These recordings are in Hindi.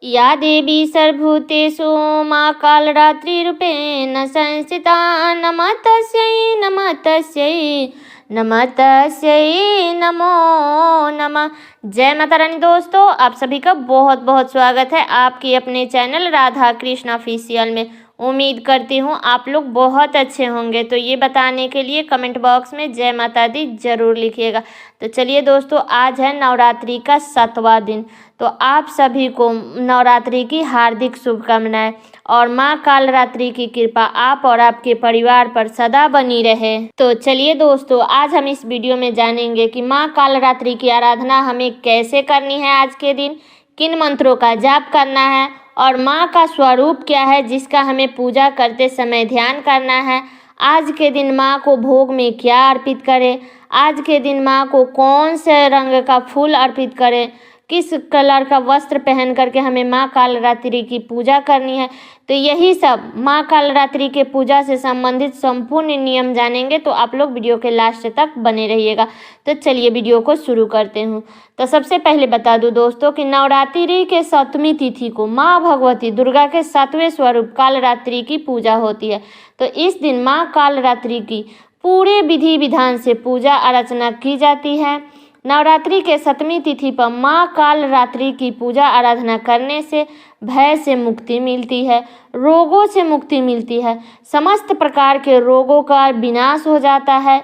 या देवी सर्वभूतेषु मा कालरात्रिरूपेण संस्थिता। नमः तस्यै नमः तस्यै नमः तस्यै नमो नमः। जय माता रानी। दोस्तों, आप सभी का बहुत बहुत स्वागत है आपकी अपने चैनल राधा कृष्ण ऑफिशियल में। उम्मीद करती हूँ आप लोग बहुत अच्छे होंगे। तो ये बताने के लिए कमेंट बॉक्स में जय माता दी जरूर लिखिएगा। तो चलिए दोस्तों, आज है नवरात्रि का 7वां दिन। तो आप सभी को नवरात्रि की हार्दिक शुभकामनाएं और माँ कालरात्रि की कृपा आप और आपके परिवार पर सदा बनी रहे। तो चलिए दोस्तों, आज हम इस वीडियो में जानेंगे कि माँ कालरात्रि की आराधना हमें कैसे करनी है, आज के दिन किन मंत्रों का जाप करना है और माँ का स्वरूप क्या है जिसका हमें पूजा करते समय ध्यान करना है। आज के दिन माँ को भोग में क्या अर्पित करें, आज के दिन माँ को कौन से रंग का फूल अर्पित करें, किस कलर का वस्त्र पहन करके हमें माँ कालरात्रि की पूजा करनी है। तो यही सब माँ कालरात्रि के पूजा से संबंधित संपूर्ण नियम जानेंगे। तो आप लोग वीडियो के लास्ट तक बने रहिएगा। तो चलिए वीडियो को शुरू करते हूँ। तो सबसे पहले बता दूँ दोस्तों कि नवरात्रि के 7वीं तिथि को माँ भगवती दुर्गा के 7वें स्वरूप कालरात्रि की पूजा होती है। तो इस दिन माँ कालरात्रि की पूरे विधि विधान से पूजा अर्चना की जाती है। नवरात्रि के 7वीं तिथि पर माँ कालरात्रि की पूजा आराधना करने से भय से मुक्ति मिलती है, रोगों से मुक्ति मिलती है, समस्त प्रकार के रोगों का विनाश हो जाता है।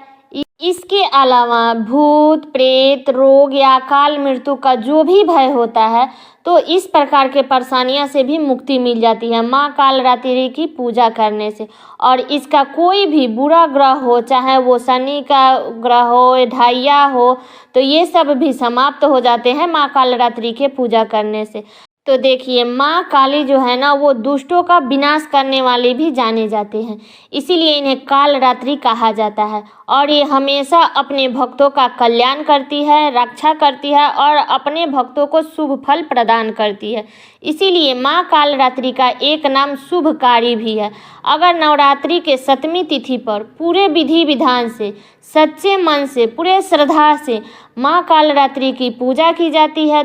इसके अलावा भूत प्रेत रोग या अकाल मृत्यु का जो भी भय होता है, तो इस प्रकार के परेशानियां से भी मुक्ति मिल जाती है माँ कालरात्रि की पूजा करने से। और इसका कोई भी बुरा ग्रह हो, चाहे वो शनि का ग्रह हो, ढाइया हो, तो ये सब भी समाप्त हो जाते हैं माँ कालरात्रि के पूजा करने से। तो देखिए, माँ काली जो है ना, वो दुष्टों का विनाश करने वाले भी जाने जाते हैं, इसीलिए इन्हें कालरात्रि कहा जाता है। और ये हमेशा अपने भक्तों का कल्याण करती है, रक्षा करती है और अपने भक्तों को शुभ फल प्रदान करती है। इसीलिए माँ कालरात्रि का एक नाम शुभकारी भी है। अगर नवरात्रि के 7वीं तिथि पर पूरे विधि विधान से, सच्चे मन से, पूरे श्रद्धा से माँ कालरात्रि की पूजा की जाती है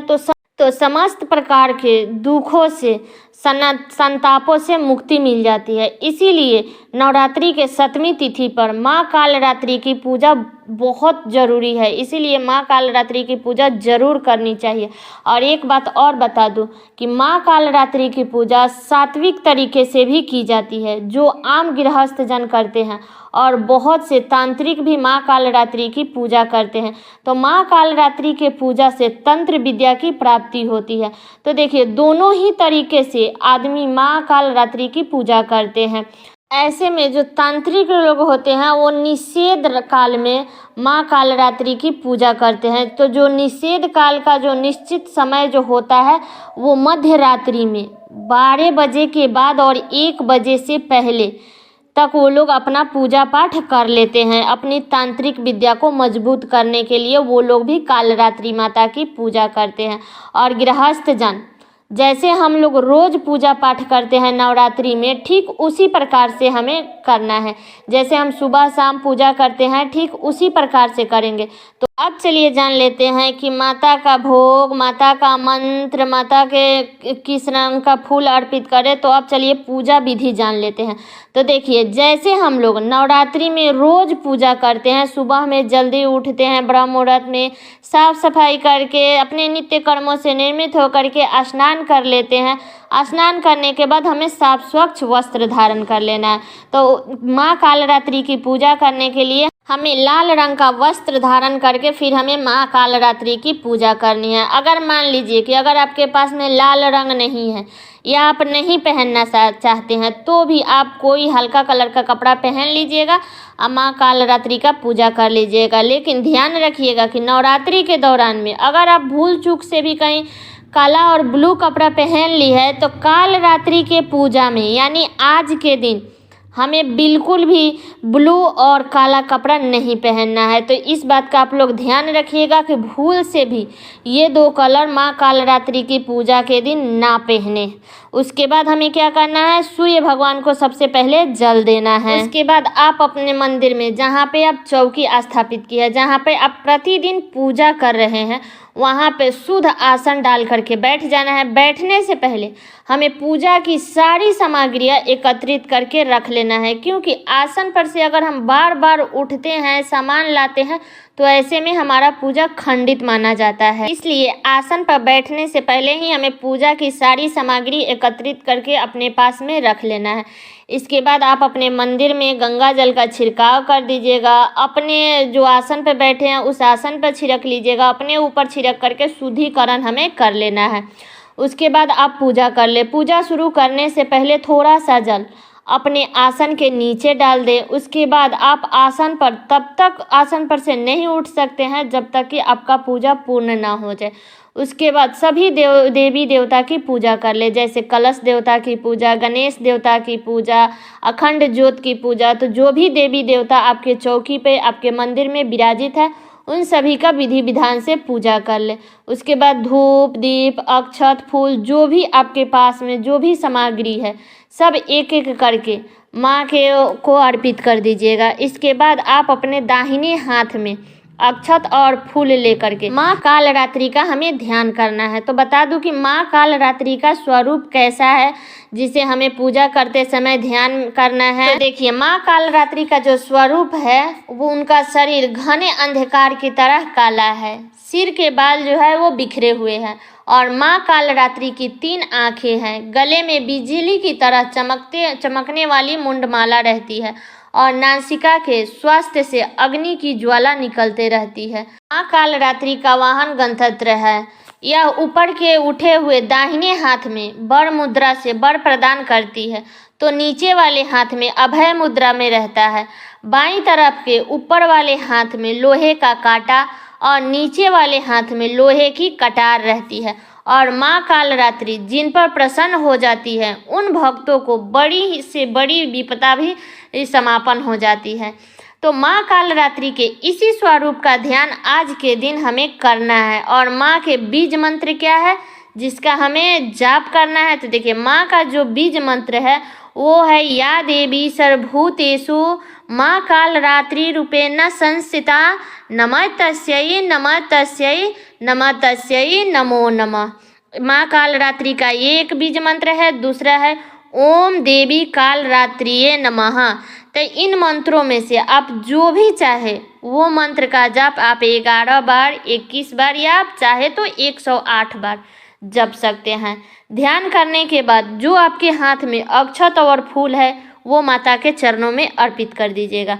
तो समस्त प्रकार के दुखों से, संतापों से मुक्ति मिल जाती है। इसीलिए नवरात्रि के 7वीं तिथि पर माँ कालरात्रि की पूजा बहुत ज़रूरी है। इसीलिए माँ कालरात्रि की पूजा ज़रूर करनी चाहिए। और एक बात और बता दूं कि माँ कालरात्रि की पूजा सात्विक तरीके से भी की जाती है, जो आम गृहस्थ जन करते हैं, और बहुत से तांत्रिक भी माँ कालरात्रि की पूजा करते हैं। तो माँ कालरात्रि के पूजा से तंत्र विद्या की प्राप्ति होती है। तो देखिए, दोनों ही तरीके से आदमी माँ कालरात्रि की पूजा करते हैं। ऐसे में जो तांत्रिक लोग होते हैं वो निषेध काल में माँ कालरात्रि की पूजा करते हैं। तो जो निषेध काल का जो निश्चित समय जो होता है, वो मध्य रात्रि में 12 बजे के बाद और 1 बजे से पहले तक वो लोग अपना पूजा पाठ कर लेते हैं। अपनी तांत्रिक विद्या को मजबूत करने के लिए वो लोग भी कालरात्रि माता की पूजा करते हैं। और गृहस्थ जन जैसे हम लोग रोज पूजा पाठ करते हैं नवरात्रि में, ठीक उसी प्रकार से हमें करना है। जैसे हम सुबह शाम पूजा करते हैं, ठीक उसी प्रकार से करेंगे। तो अब चलिए जान लेते हैं कि माता का भोग, माता का मंत्र, माता के किस रंग का फूल अर्पित करें। तो अब चलिए पूजा विधि जान लेते हैं। तो देखिए, जैसे हम लोग नवरात्रि में रोज पूजा करते हैं, सुबह में जल्दी उठते हैं, ब्रह्म मुहूर्त में साफ सफाई करके अपने नित्य कर्मों से निर्मित होकर के स्नान कर लेते हैं। स्नान करने के बाद हमें साफ स्वच्छ वस्त्र धारण कर लेना है। तो माँ कालरात्रि की पूजा करने के लिए हमें लाल रंग का वस्त्र धारण करके फिर हमें माँ कालरात्रि की पूजा करनी है। अगर मान लीजिए कि अगर आपके पास में लाल रंग नहीं है या आप नहीं पहनना चाहते हैं, तो भी आप कोई हल्का कलर का कपड़ा पहन लीजिएगा और माँ कालरात्रि का पूजा कर लीजिएगा। लेकिन ध्यान रखिएगा कि नवरात्रि के दौरान में अगर आप भूल चूक से भी कहीं काला और ब्लू कपड़ा पहन ली है, तो कालरात्रि के पूजा में यानी आज के दिन हमें बिल्कुल भी ब्लू और काला कपड़ा नहीं पहनना है। तो इस बात का आप लोग ध्यान रखिएगा कि भूल से भी ये 2 कलर माँ कालरात्रि की पूजा के दिन ना पहने। उसके बाद हमें क्या करना है, सूर्य भगवान को सबसे पहले जल देना है। उसके बाद आप अपने मंदिर में जहाँ पे आप चौकी स्थापित की है, जहाँ पे आप प्रतिदिन पूजा कर रहे हैं, वहाँ पे शुद्ध आसन डाल करके बैठ जाना है। बैठने से पहले हमें पूजा की सारी सामग्रियाँ एकत्रित करके रख लेना है, क्योंकि आसन पर से अगर हम बार बार उठते हैं, सामान लाते हैं, तो ऐसे में हमारा पूजा खंडित माना जाता है। इसलिए आसन पर बैठने से पहले ही हमें पूजा की सारी सामग्री एकत्रित करके अपने पास में रख लेना है। इसके बाद आप अपने मंदिर में गंगा जल का छिड़काव कर दीजिएगा। अपने जो आसन पर बैठे हैं उस आसन पर छिड़क लीजिएगा, अपने ऊपर छिड़क करके शुद्धिकरण हमें कर लेना है। उसके बाद आप पूजा कर ले। पूजा शुरू करने से पहले थोड़ा सा जल अपने आसन के नीचे डाल दें। उसके बाद आप आसन पर तब तक आसन पर से नहीं उठ सकते हैं जब तक कि आपका पूजा पूर्ण ना हो जाए। उसके बाद सभी देवी देवता की पूजा कर ले, जैसे कलश देवता की पूजा, गणेश देवता की पूजा, अखंड ज्योत की पूजा। तो जो भी देवी देवता आपके चौकी पे आपके मंदिर में विराजित है उन सभी का विधि विधान से पूजा कर ले। उसके बाद धूप, दीप, अक्षत, फूल, जो भी आपके पास में जो भी सामग्री है सब एक एक करके माँ के को अर्पित कर दीजिएगा। इसके बाद आप अपने दाहिने हाथ में अक्षत और फूल लेकर के माँ कालरात्रि का हमें ध्यान करना है। तो बता दूं कि माँ कालरात्रि का स्वरूप कैसा है जिसे हमें पूजा करते समय ध्यान करना है। तो देखिए, माँ कालरात्रि का जो स्वरूप है वो उनका शरीर घने अंधकार की तरह काला है, सिर के बाल जो है वो बिखरे हुए हैं और माँ कालरात्रि की 3 आंखें हैं। गले में बिजली की तरह चमकने वाली मुंडमाला रहती है और नासिका के स्वास्थ्य से अग्नि की ज्वाला निकलते रहती है। माँ कालरात्रि का वाहन गणतंत्र है। यह ऊपर के उठे हुए दाहिने हाथ में वर मुद्रा से वर प्रदान करती है, तो नीचे वाले हाथ में अभय मुद्रा में रहता है। बाईं तरफ के ऊपर वाले हाथ में लोहे का कांटा और नीचे वाले हाथ में लोहे की कटार रहती है। और माँ कालरात्रि जिन पर प्रसन्न हो जाती है उन भक्तों को बड़ी से बड़ी विपदा भी समापन हो जाती है। तो माँ कालरात्रि के इसी स्वरूप का ध्यान आज के दिन हमें करना है। और माँ के बीज मंत्र क्या है जिसका हमें जाप करना है? तो देखिए, माँ का जो बीज मंत्र है वो है या देवी सर्वभूतेषु माँ कालरात्रि रूपेण संस्थिता नमः तस्यै नमः तस्यै नमः तस्यै नमो नमः। माँ कालरात्रि का ये एक बीज मंत्र है। दूसरा है ओम देवी कालरात्रिये नमः। तो इन मंत्रों में से आप जो भी चाहे वो मंत्र का जाप आप 11 बार, 21 बार या आप चाहे तो 108 बार जप सकते हैं। ध्यान करने के बाद जो आपके हाथ में अक्षत और फूल है वो माता के चरणों में अर्पित कर दीजिएगा।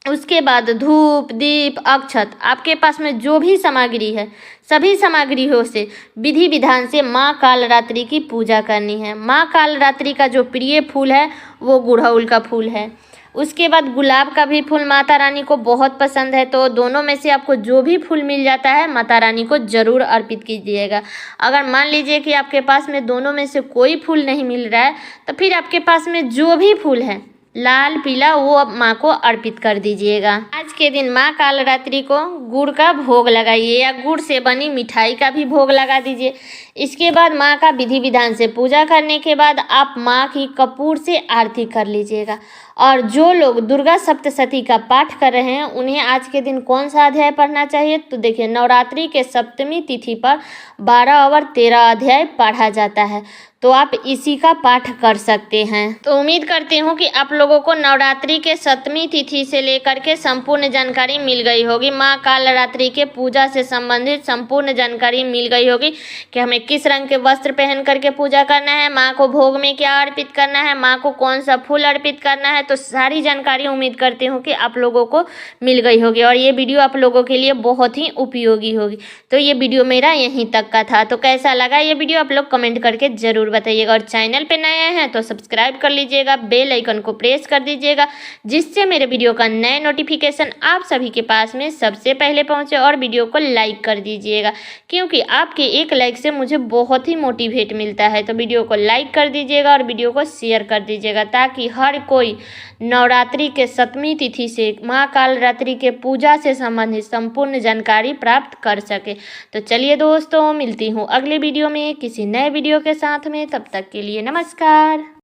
उसके बाद धूप, दीप, अक्षत, आपके पास में जो भी सामग्री है सभी सामग्रियों से विधि विधान से माँ कालरात्रि की पूजा करनी है। माँ कालरात्रि का जो प्रिय फूल है वो गुड़हल का फूल है। उसके बाद गुलाब का भी फूल माता रानी को बहुत पसंद है, तो दोनों में से आपको जो भी फूल मिल जाता है माता रानी को ज़रूर अर्पित कीजिएगा। अगर मान लीजिए कि आपके पास में दोनों में से कोई फूल नहीं मिल रहा है तो फिर आपके पास में जो भी फूल है लाल, पीला, वो अब माँ को अर्पित कर दीजिएगा। आज के दिन माँ कालरात्रि को गुड़ का भोग लगाइए या गुड़ से बनी मिठाई का भी भोग लगा दीजिए। इसके बाद माँ का विधि विधान से पूजा करने के बाद आप माँ की कपूर से आरती कर लीजिएगा। और जो लोग दुर्गा सप्तशती का पाठ कर रहे हैं उन्हें आज के दिन कौन सा अध्याय पढ़ना चाहिए? तो देखिए, नवरात्रि के सप्तमी तिथि पर 12 और 13 अध्याय पढ़ा जाता है, तो आप इसी का पाठ कर सकते हैं। तो उम्मीद करती हूँ कि आप लोगों को नवरात्रि के सप्तमी तिथि से लेकर के संपूर्ण जानकारी मिल गई होगी। माँ कालरात्रि के पूजा से संबंधित संपूर्ण जानकारी मिल गई होगी कि हमें किस रंग के वस्त्र पहन करके पूजा करना है, माँ को भोग में क्या अर्पित करना है, माँ को कौन सा फूल अर्पित करना है। तो सारी जानकारी उम्मीद करती हूँ कि आप लोगों को मिल गई होगी और ये वीडियो आप लोगों के लिए बहुत ही उपयोगी होगी। तो ये वीडियो मेरा यहीं तक का था। तो कैसा लगा ये वीडियो आप लोग कमेंट करके ज़रूर बताइएगा। और चैनल पे नए हैं तो सब्सक्राइब कर लीजिएगा, बेल आइकन को प्रेस कर दीजिएगा, जिससे मेरे वीडियो का नए नोटिफिकेशन आप सभी के पास में सबसे पहले पहुँचे। और वीडियो को लाइक कर दीजिएगा, क्योंकि आपके एक लाइक से मुझे बहुत ही मोटिवेट मिलता है। तो वीडियो को लाइक कर दीजिएगा और वीडियो को शेयर कर दीजिएगा, ताकि हर कोई नवरात्रि के सप्तमी तिथि से माँ कालरात्रि के पूजा से संबंधित संपूर्ण जानकारी प्राप्त कर सके। तो चलिए दोस्तों, मिलती हूँ अगले वीडियो में किसी नए वीडियो के साथ में। तब तक के लिए नमस्कार।